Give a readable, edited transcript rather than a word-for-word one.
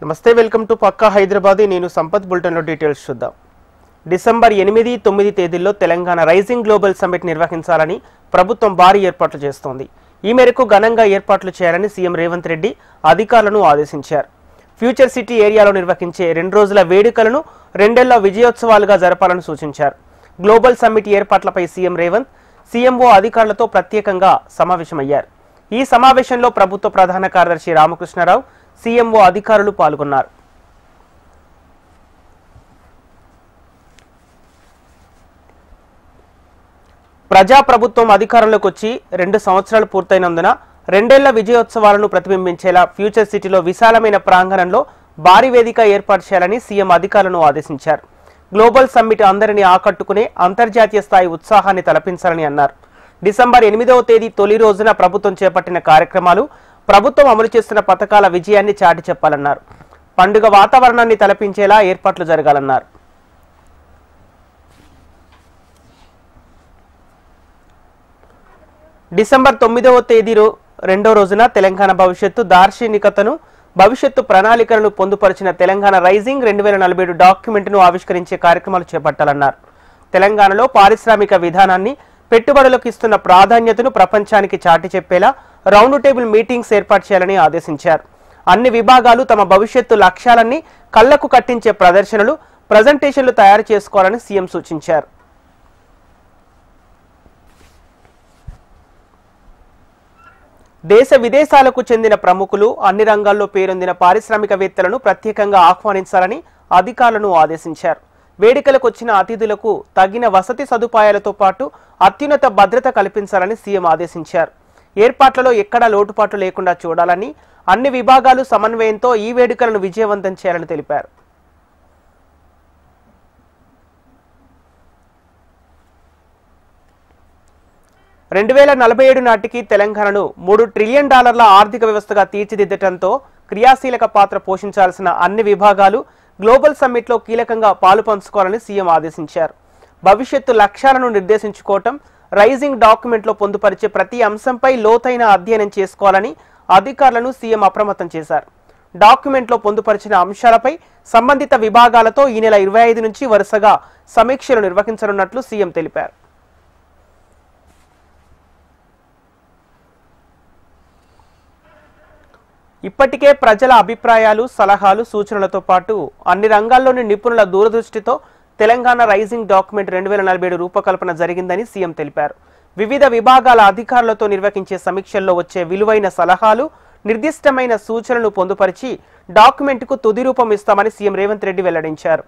నమస్తే welcome to పక్కా హైదరాబాద్ నేను Sampath bulletin లో డీటెయిల్స్ చూద్దాం డిసెంబర్ 8, 9 తేదీల్లో తెలంగాణ రైజింగ్ గ్లోబల్ సమ్మిట్ నిర్వహించాలని ప్రభుత్వం భారీ ఏర్పాట్లు చేస్తోంది ఈ మేరకు ఘనంగా ఏర్పాట్లు చేయాలని సీఎం రేవంత్ రెడ్డి అధికారులను ఆదేశించారు ఫ్యూచర్ సిటీ ఏరియాలో నిర్వహించే 2 రోజుల వేడుకలను రెండేళ్ల విజయోత్సవాలుగా జరపాలని సూచించారు గ్లోబల్ సమ్మిట్ ఏర్పాట్లపై సీఎం రేవంత్ సీఎంఓ అధికారులతో ప్రత్యేకంగా సమావేశమయ్యారు ఈ సమావేశంలో ప్రభుత్వ ప్రధాన కార్యదర్శి రామకృష్ణరావు సీఎంఓ అధికారులు పాల్గొన్నారు ప్రజా ప్రభుత్వం అధికారంలోకి వచ్చి 2 సంవత్సరాలు పూర్తయినందున రెండేళ్ల విజయోత్సవాలను ప్రతిబింబించేలా ఫ్యూచర్ సిటీలో విశాలమైన ప్రాంగణంలో భారీ వేదిక ఏర్పాటు చేయాలని సీఎం అధికారులను ఆదేశించారు గ్లోబల్ సమ్మిట్ అందరినీ ఆకట్టుకునే అంతర్జాతీయ స్థాయి ఉత్సాహాన్ని తలపించాలని అన్నారు డిసెంబర్ 8వ తేదీ తొలి రోజున ప్రభుత్వం చేపట్టిన కార్యక్రమాలు ప్రభుత్వం అమలు చేస్తున్న పథకాల విజయాన్ని చాటి చెప్పాలన్నారు పండుగ వాతావరణాన్ని తలపించేలా ఏర్పాట్లు జరగాలన్నారు డిసెంబర్ 9వ తేదీ రెండో రోజున తెలంగాణ భవిష్యత్తు దార్శనికతను భవిష్యత్తు ప్రణాళికలను పొందుపరిచిన తెలంగాణ రైజింగ్ 2047 డాక్యుమెంట్ను ఆవిష్కరించే కార్యక్రమాలు చేపట్టాలన్నారు తెలంగాణలో పారిశ్రామిక విధానాన్ని పెట్టుబడులకు ఇస్తున్న ప్రాధాన్యతను ప్రపంచానికి చాటి చెప్పేలా రౌండ్ టేబుల్ మీటింగ్స్ ఏర్పాటు చేయాలని ఆదేశించారు అన్ని విభాగాలు తమ భవిష్యత్తు లక్ష్యాలన్నీ కళ్లకు కట్టించే ప్రదర్శనలు ప్రజెంటేషన్లు తయారు చేసుకోవాలని సీఎం సూచించారు దేశ విదేశాలకు చెందిన ప్రముఖులు అన్ని రంగాల్లో పేరొందిన పారిశ్రామికవేత్తలను ప్రత్యేకంగా ఆహ్వానించాలని అధికారులను ఆదేశించారు వేడుకలకు వచ్చిన అతిథులకు తగిన వసతి సదుపాయాలతో పాటు అత్యున్నత భద్రత కల్పించాలని సీఎం ఆదేశించారు ఏర్పాట్లలో ఎక్కడా లోటుపాట్లు లేకుండా చూడాలని అన్ని విభాగాలు సమన్వయంతో ఈ వేడుకలను విజయవంతం చేయాలని తెలిపారు 2047 నాటికి తెలంగాణను $3 ట్రిలియన్ ఆర్థిక వ్యవస్థగా తీర్చిదిద్దటంతో క్రియాశీలక పాత్ర పోషించాల్సిన అన్ని విభాగాలు గ్లోబల్ సమ్మిట్లో కీలకంగా పాలు పంచుకోవాలని సీఎం ఆదేశించారు భవిష్యత్తు లక్ష్యాలను నిర్దేశించుకోవటం రైజింగ్ డాక్యుమెంట్లో పొందుపరిచే ప్రతి అంశంపై లోతైన అధ్యయనం చేసుకోవాలని అధికారులను సీఎం అప్రమత్తం చేశారు డాక్యుమెంట్లో పొందుపరిచిన అంశాలపై సంబంధిత విభాగాలతో ఈ నెల 25 నుంచి వరుసగా సమీక్షలు నిర్వహించనున్నట్లు సీఎం తెలిపారు ఇప్పటికే ప్రజల అభిప్రాయాలు సలహాలు సూచనలతో పాటు అన్ని రంగాల్లోని నిపుణుల దూరదృష్టితో తెలంగాణ రైజింగ్ డాక్యుమెంట్ 2047 రూపకల్పన జరిగిందని సీఎం తెలిపారు వివిధ విభాగాల అధికారులతో నిర్వహించే సమీక్షల్లో వచ్చే విలువైన సలహాలు నిర్దిష్టమైన సూచనలను పొందుపరిచి డాక్యుమెంట్కు తుది రూపం ఇస్తామని సీఎం రేవంత్ రెడ్డి వెల్లడించారు